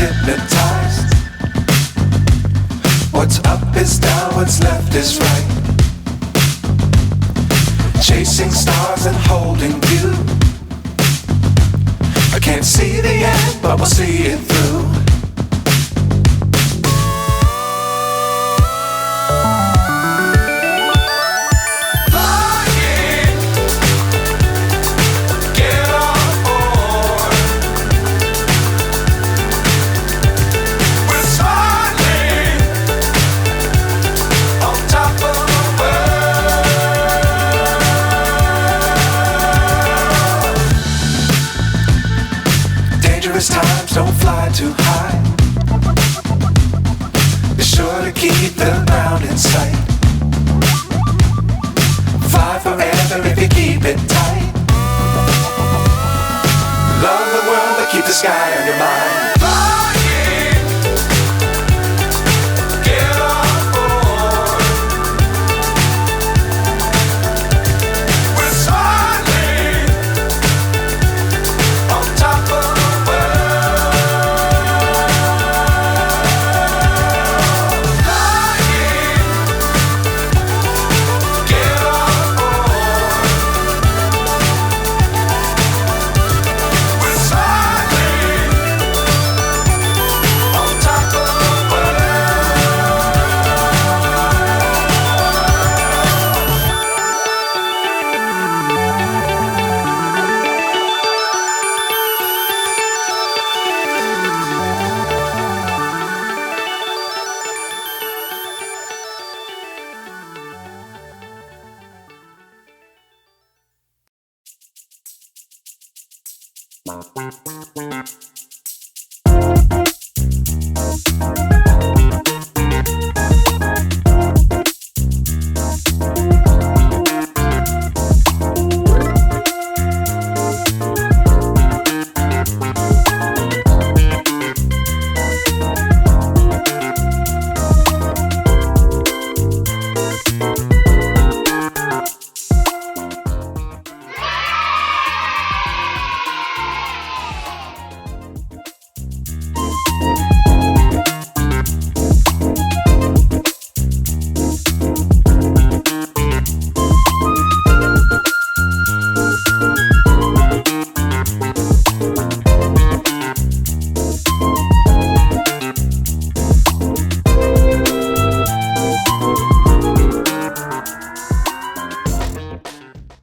hypnotized. What's up is down, what's left is right. Chasing stars and holding you. I can't see the end, but we'll see it through. Times don't fly too high. Be sure to keep the ground in sight. Fly forever if you keep it tight. Love the world but keep the sky on your mind.